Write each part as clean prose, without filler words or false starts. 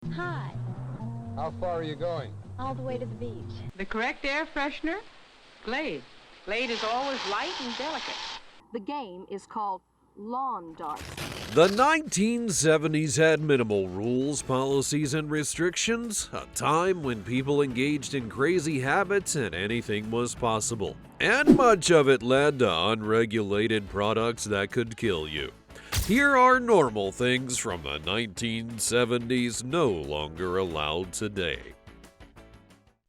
Hi, How far are you going? all the way to the beach. The correct air freshener? Glade. Glade is always light and delicate. The game is called lawn darts. The 1970s had minimal rules, policies, and restrictions, a time when people engaged in crazy habits and anything was possible. And much of it led to unregulated products that could kill you. Here are normal things from the 1970s no longer allowed today.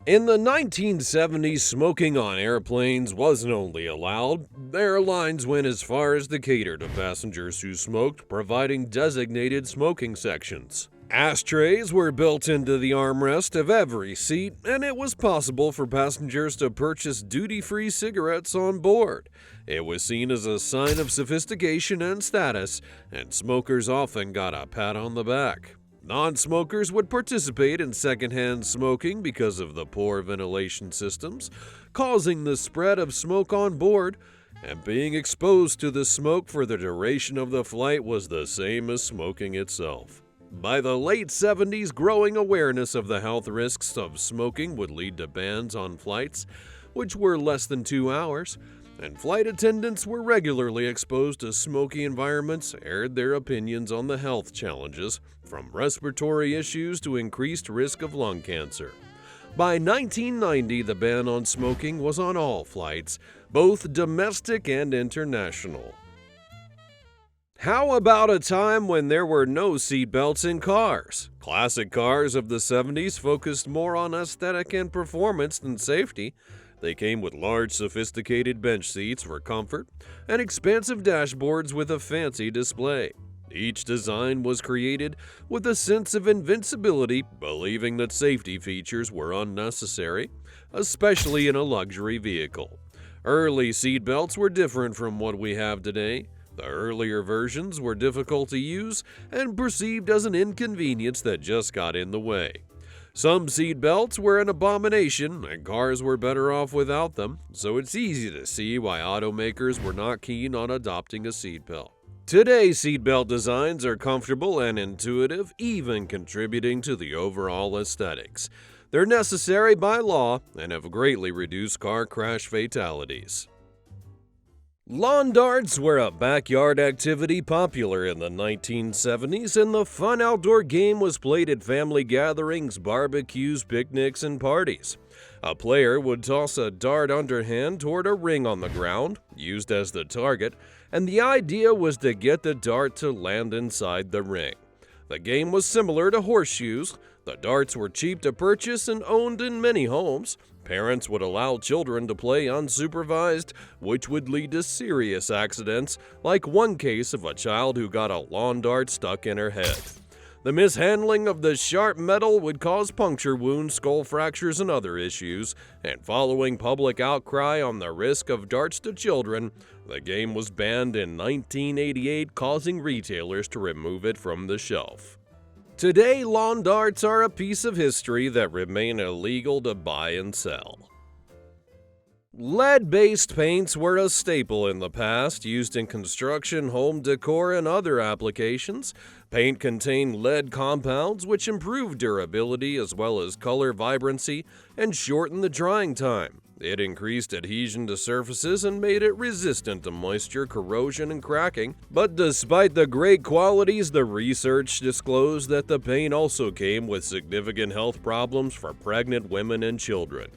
In the 1970s, smoking on airplanes wasn't only allowed, airlines went as far as to cater to passengers who smoked, providing designated smoking sections. Ashtrays were built into the armrest of every seat, and it was possible for passengers to purchase duty-free cigarettes on board. It was seen as a sign of sophistication and status, and smokers often got a pat on the back. Non-smokers would participate in secondhand smoking because of the poor ventilation systems, causing the spread of smoke on board, and being exposed to the smoke for the duration of the flight was the same as smoking itself. By the late 70s, growing awareness of the health risks of smoking would lead to bans on flights, which were less than 2 hours, and flight attendants were regularly exposed to smoky environments, aired their opinions on the health challenges, from respiratory issues to increased risk of lung cancer. By 1990, the ban on smoking was on all flights, both domestic and international. How about a time when there were no seatbelts in cars? Classic cars of the 70s focused more on aesthetic and performance than safety. They came with large, sophisticated bench seats for comfort and expansive dashboards with a fancy display. Each design was created with a sense of invincibility, believing that safety features were unnecessary, especially in a luxury vehicle. Early seatbelts were different from what we have today. The earlier versions were difficult to use and perceived as an inconvenience that just got in the way. Some seat belts were an abomination, and cars were better off without them, so it's easy to see why automakers were not keen on adopting a seatbelt. Today, seatbelt designs are comfortable and intuitive, even contributing to the overall aesthetics. They're necessary by law and have greatly reduced car crash fatalities. Lawn darts were a backyard activity popular in the 1970s, and the fun outdoor game was played at family gatherings, barbecues, picnics, and parties. A player would toss a dart underhand toward a ring on the ground, used as the target, and the idea was to get the dart to land inside the ring. The game was similar to horseshoes. The darts were cheap to purchase and owned in many homes. Parents would allow children to play unsupervised, which would lead to serious accidents, like one case of a child who got a lawn dart stuck in her head. The mishandling of the sharp metal would cause puncture wounds, skull fractures, and other issues, and following public outcry on the risk of darts to children, the game was banned in 1988, causing retailers to remove it from the shelf. Today, lawn darts are a piece of history that remain illegal to buy and sell. Lead-based paints were a staple in the past, used in construction, home decor, and other applications. Paint contained lead compounds which improved durability as well as color vibrancy and shortened the drying time. It increased adhesion to surfaces and made it resistant to moisture, corrosion, and cracking. But despite the great qualities, the research disclosed that the paint also came with significant health problems for pregnant women and children.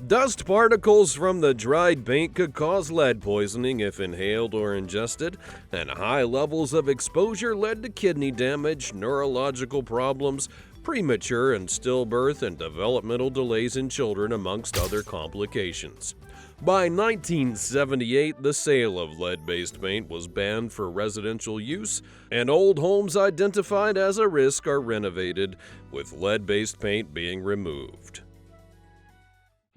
Dust particles from the dried paint could cause lead poisoning if inhaled or ingested, and high levels of exposure led to kidney damage, neurological problems, premature and stillbirth, and developmental delays in children, amongst other complications. By 1978, the sale of lead-based paint was banned for residential use, and old homes identified as a risk are renovated, with lead-based paint being removed.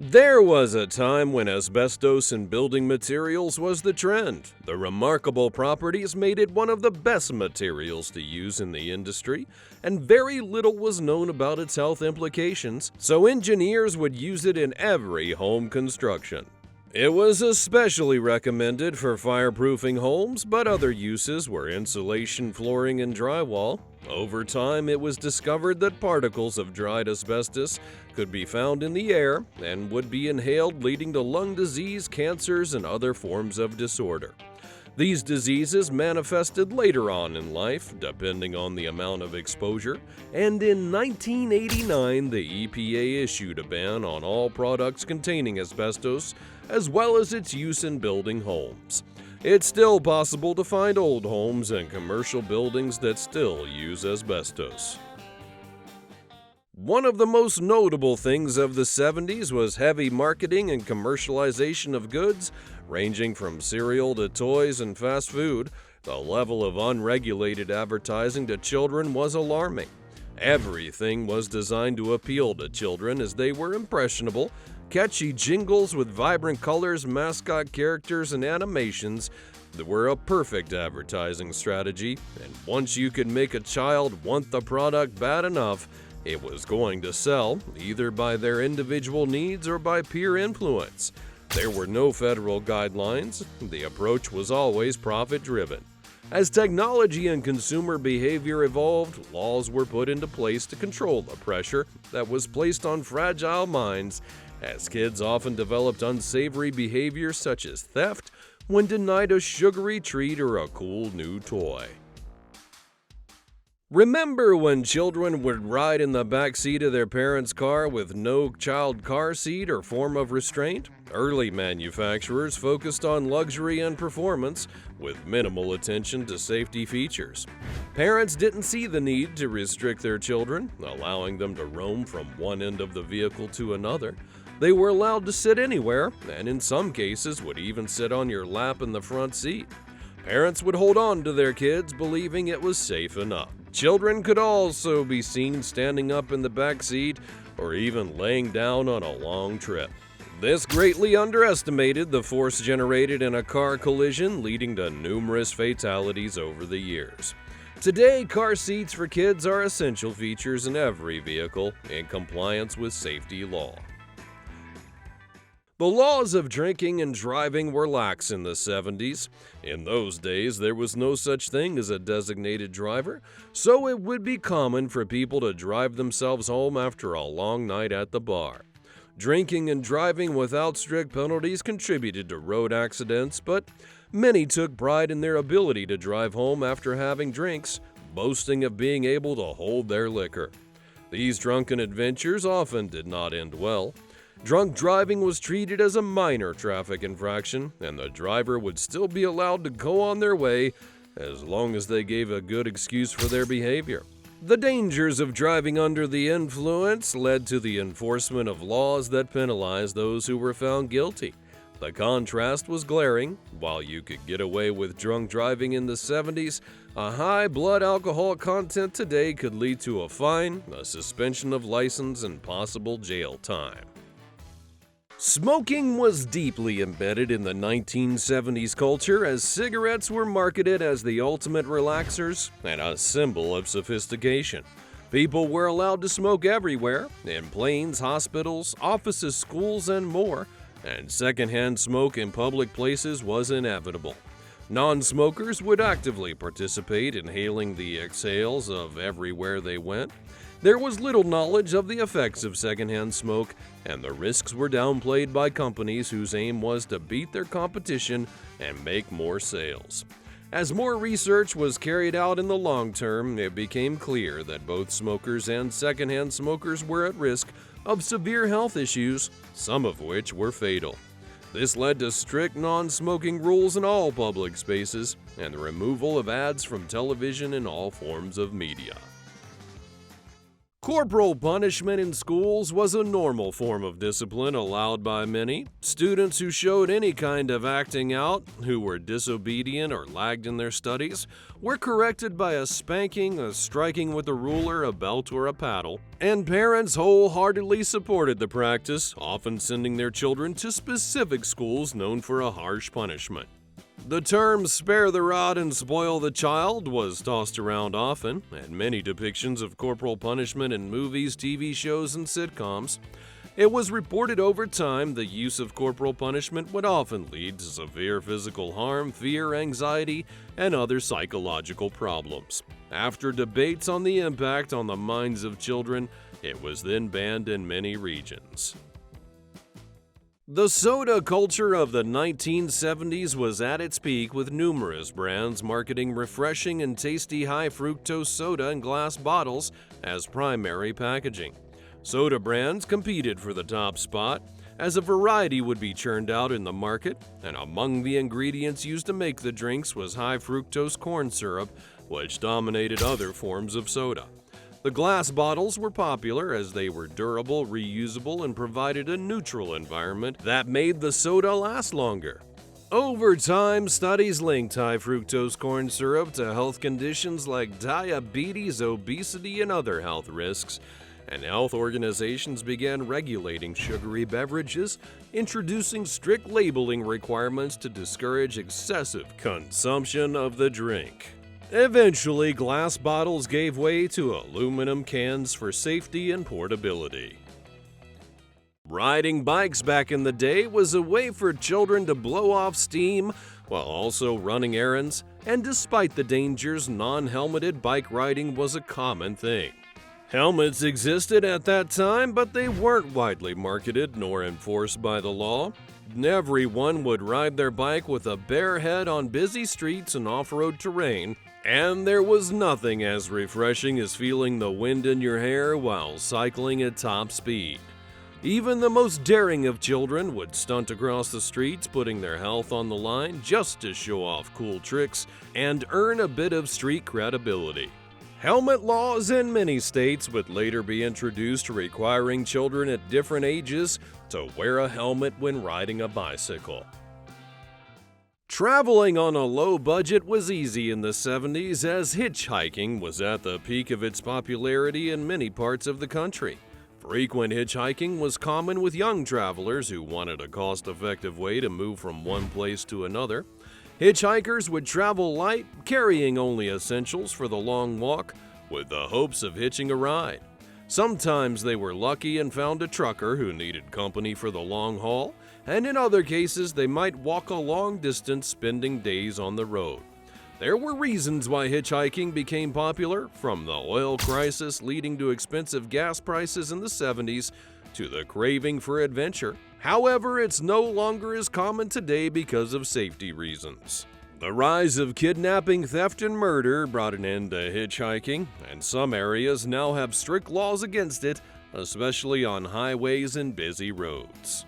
There was a time when asbestos in building materials was the trend. The remarkable properties made it one of the best materials to use in the industry, and very little was known about its health implications, so engineers would use it in every home construction. It was especially recommended for fireproofing homes, but other uses were insulation, flooring, and drywall. Over time, it was discovered that particles of dried asbestos could be found in the air and would be inhaled, leading to lung disease, cancers, and other forms of disorder. These diseases manifested later on in life, depending on the amount of exposure, and in 1989, the EPA issued a ban on all products containing asbestos, as well as its use in building homes. It's still possible to find old homes and commercial buildings that still use asbestos. One of the most notable things of the 70s was heavy marketing and commercialization of goods, ranging from cereal to toys and fast food. The level of unregulated advertising to children was alarming. Everything was designed to appeal to children as they were impressionable. Catchy jingles with vibrant colors, mascot characters, and animations that were a perfect advertising strategy, and once you could make a child want the product bad enough, it was going to sell, either by their individual needs or by peer influence. There were no federal guidelines. The approach was always profit-driven. As technology and consumer behavior evolved, laws were put into place to control the pressure that was placed on fragile minds, as kids often developed unsavory behavior such as theft when denied a sugary treat or a cool new toy. Remember when children would ride in the back seat of their parents' car with no child car seat or form of restraint? Early manufacturers focused on luxury and performance, with minimal attention to safety features. Parents didn't see the need to restrict their children, allowing them to roam from one end of the vehicle to another. They were allowed to sit anywhere, and in some cases would even sit on your lap in the front seat. Parents would hold on to their kids, believing it was safe enough. Children could also be seen standing up in the back seat or even laying down on a long trip. This greatly underestimated the force generated in a car collision, leading to numerous fatalities over the years. Today, car seats for kids are essential features in every vehicle in compliance with safety law. The laws of drinking and driving were lax in the 70s. In those days, there was no such thing as a designated driver, so it would be common for people to drive themselves home after a long night at the bar. Drinking and driving without strict penalties contributed to road accidents, but many took pride in their ability to drive home after having drinks, boasting of being able to hold their liquor. These drunken adventures often did not end well. Drunk driving was treated as a minor traffic infraction, and the driver would still be allowed to go on their way as long as they gave a good excuse for their behavior. The dangers of driving under the influence led to the enforcement of laws that penalized those who were found guilty. The contrast was glaring. While you could get away with drunk driving in the 70s, a high blood alcohol content today could lead to a fine, a suspension of license, and possible jail time. Smoking was deeply embedded in the 1970s culture as cigarettes were marketed as the ultimate relaxers and a symbol of sophistication. People were allowed to smoke everywhere, in planes, hospitals, offices, schools, and more, and secondhand smoke in public places was inevitable. Non-smokers would actively participate in inhaling the exhales of everywhere they went. There was little knowledge of the effects of secondhand smoke, and the risks were downplayed by companies whose aim was to beat their competition and make more sales. As more research was carried out in the long term, it became clear that both smokers and secondhand smokers were at risk of severe health issues, some of which were fatal. This led to strict non-smoking rules in all public spaces and the removal of ads from television and all forms of media. Corporal punishment in schools was a normal form of discipline allowed by many. Students who showed any kind of acting out, who were disobedient or lagged in their studies, were corrected by a spanking, a striking with a ruler, a belt, or a paddle. And parents wholeheartedly supported the practice, often sending their children to specific schools known for a harsh punishment. The term "spare the rod and spoil the child" was tossed around often, and many depictions of corporal punishment in movies, TV shows, and sitcoms. It was reported over time the use of corporal punishment would often lead to severe physical harm, fear, anxiety, and other psychological problems. After debates on the impact on the minds of children, it was then banned in many regions. The soda culture of the 1970s was at its peak, with numerous brands marketing refreshing and tasty high-fructose soda in glass bottles as primary packaging. Soda brands competed for the top spot, as a variety would be churned out in the market, and among the ingredients used to make the drinks was high-fructose corn syrup, which dominated other forms of soda. The glass bottles were popular as they were durable, reusable, and provided a neutral environment that made the soda last longer. Over time, studies linked high-fructose corn syrup to health conditions like diabetes, obesity, and other health risks, and health organizations began regulating sugary beverages, introducing strict labeling requirements to discourage excessive consumption of the drink. Eventually, glass bottles gave way to aluminum cans for safety and portability. Riding bikes back in the day was a way for children to blow off steam while also running errands, and despite the dangers, non-helmeted bike riding was a common thing. Helmets existed at that time, but they weren't widely marketed nor enforced by the law. Everyone would ride their bike with a bare head on busy streets and off-road terrain, and there was nothing as refreshing as feeling the wind in your hair while cycling at top speed. Even the most daring of children would stunt across the streets, putting their health on the line just to show off cool tricks and earn a bit of street credibility. Helmet laws in many states would later be introduced, requiring children at different ages to wear a helmet when riding a bicycle. Traveling on a low budget was easy in the 70s, as hitchhiking was at the peak of its popularity in many parts of the country. Frequent hitchhiking was common with young travelers who wanted a cost-effective way to move from one place to another. Hitchhikers would travel light, carrying only essentials for the long walk, with the hopes of hitching a ride. Sometimes they were lucky and found a trucker who needed company for the long haul, and in other cases they might walk a long distance, spending days on the road. There were reasons why hitchhiking became popular, from the oil crisis leading to expensive gas prices in the 70s to the craving for adventure. However, it's no longer as common today because of safety reasons. The rise of kidnapping, theft, and murder brought an end to hitchhiking, and some areas now have strict laws against it, especially on highways and busy roads.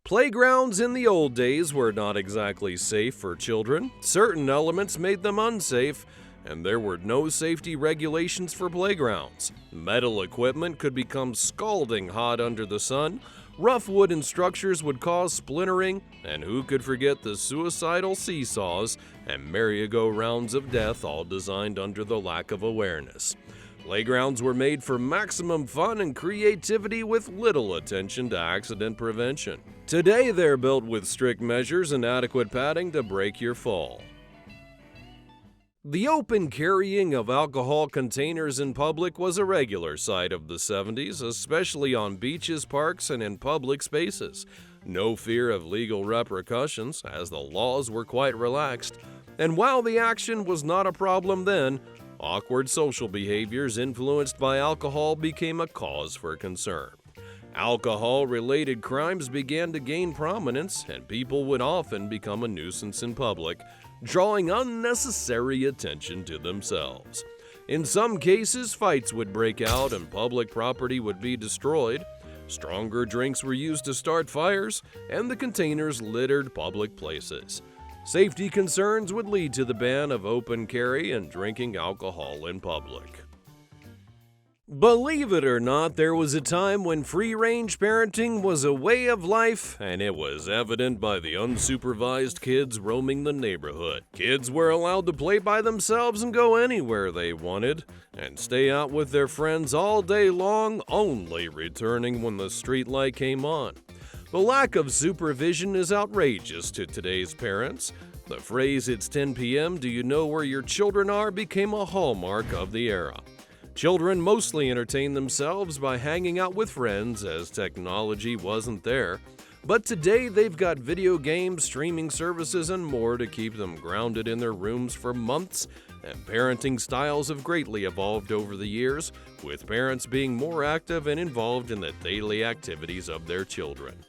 Playgrounds in the old days were not exactly safe for children. Certain elements made them unsafe, and there were no safety regulations for playgrounds. Metal equipment could become scalding hot under the sun, rough wooden structures would cause splintering, and who could forget the suicidal seesaws and merry-go-rounds of death, all designed under the lack of awareness. Playgrounds were made for maximum fun and creativity with little attention to accident prevention. Today, they're built with strict measures and adequate padding to break your fall. The open carrying of alcohol containers in public was a regular sight of the 70s, especially on beaches, parks, and in public spaces. No fear of legal repercussions, as the laws were quite relaxed. And while the action was not a problem then, awkward social behaviors influenced by alcohol became a cause for concern. Alcohol-related crimes began to gain prominence, and people would often become a nuisance in public, drawing unnecessary attention to themselves. In some cases, fights would break out and public property would be destroyed. Stronger drinks were used to start fires, and the containers littered public places. Safety concerns would lead to the ban of open carry and drinking alcohol in public. Believe it or not, there was a time when free-range parenting was a way of life, and it was evident by the unsupervised kids roaming the neighborhood. Kids were allowed to play by themselves and go anywhere they wanted, and stay out with their friends all day long, only returning when the streetlight came on. The lack of supervision is outrageous to today's parents. The phrase, "It's 10 p.m., do you know where your children are?" became a hallmark of the era. Children mostly entertained themselves by hanging out with friends as technology wasn't there. But today they've got video games, streaming services, and more to keep them grounded in their rooms for months, and parenting styles have greatly evolved over the years, with parents being more active and involved in the daily activities of their children.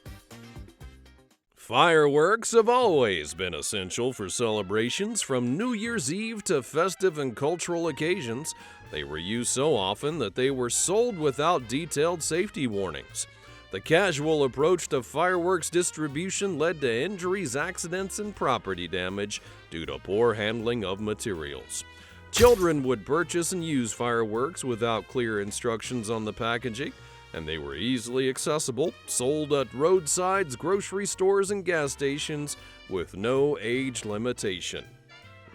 Fireworks have always been essential for celebrations, from New Year's Eve to festive and cultural occasions. They were used so often that they were sold without detailed safety warnings. The casual approach to fireworks distribution led to injuries, accidents, and property damage due to poor handling of materials. Children would purchase and use fireworks without clear instructions on the packaging, and they were easily accessible, sold at roadsides, grocery stores, and gas stations with no age limitation.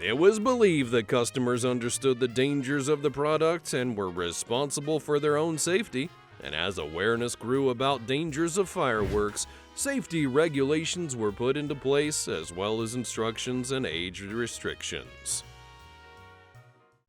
It was believed that customers understood the dangers of the product and were responsible for their own safety. And as awareness grew about dangers of fireworks, safety regulations were put into place, as well as instructions and age restrictions.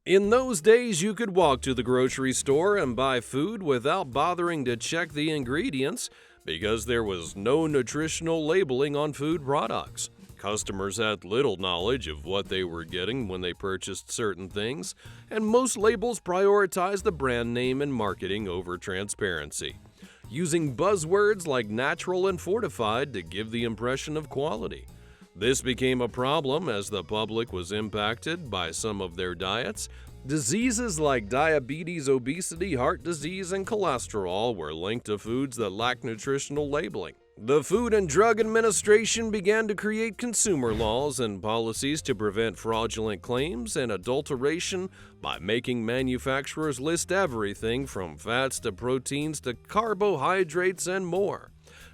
In those days, you could walk to the grocery store and buy food without bothering to check the ingredients because there was no nutritional labeling on food products. Customers had little knowledge of what they were getting when they purchased certain things, and most labels prioritized the brand name and marketing over transparency, using buzzwords like natural and fortified to give the impression of quality. This became a problem as the public was impacted by some of their diets. Diseases like diabetes, obesity, heart disease, and cholesterol were linked to foods that lacked nutritional labeling. The Food and Drug Administration began to create consumer laws and policies to prevent fraudulent claims and adulteration by making manufacturers list everything from fats to proteins to carbohydrates and more.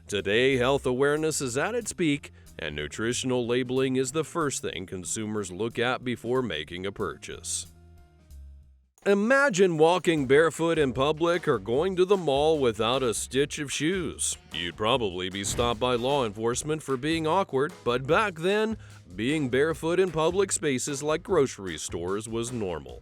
Today, health awareness is at its peak, and nutritional labeling is the first thing consumers look at before making a purchase. Imagine walking barefoot in public or going to the mall without a stitch of shoes. You'd probably be stopped by law enforcement for being awkward, but back then, being barefoot in public spaces like grocery stores was normal.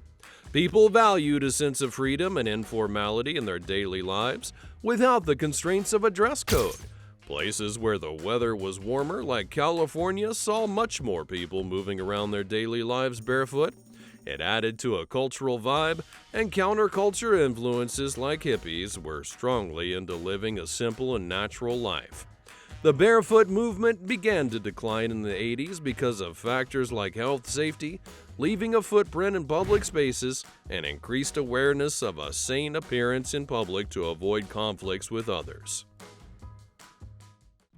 People valued a sense of freedom and informality in their daily lives without the constraints of a dress code. Places where the weather was warmer, like California, saw much more people moving around their daily lives barefoot. It added to a cultural vibe, and counterculture influences like hippies were strongly into living a simple and natural life. The barefoot movement began to decline in the 80s because of factors like health safety, leaving a footprint in public spaces, and increased awareness of a sane appearance in public to avoid conflicts with others.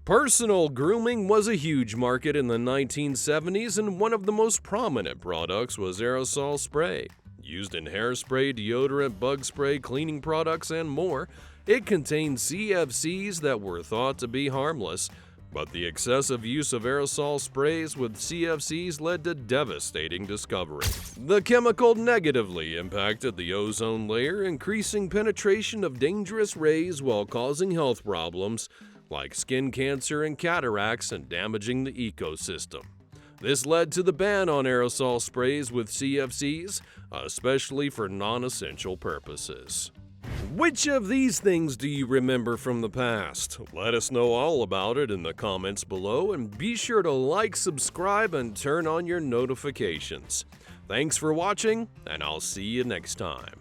Personal grooming was a huge market in the 1970s, and one of the most prominent products was aerosol spray. Used in hairspray, deodorant, bug spray, cleaning products, and more, it contained CFCs that were thought to be harmless, but the excessive use of aerosol sprays with CFCs led to devastating discovery. The chemical negatively impacted the ozone layer, increasing penetration of dangerous rays while causing health problems like skin cancer and cataracts, and damaging the ecosystem. This led to the ban on aerosol sprays with CFCs, especially for non-essential purposes. Which of these things do you remember from the past? Let us know all about it in the comments below, and be sure to like, subscribe, and turn on your notifications. Thanks for watching, and I'll see you next time.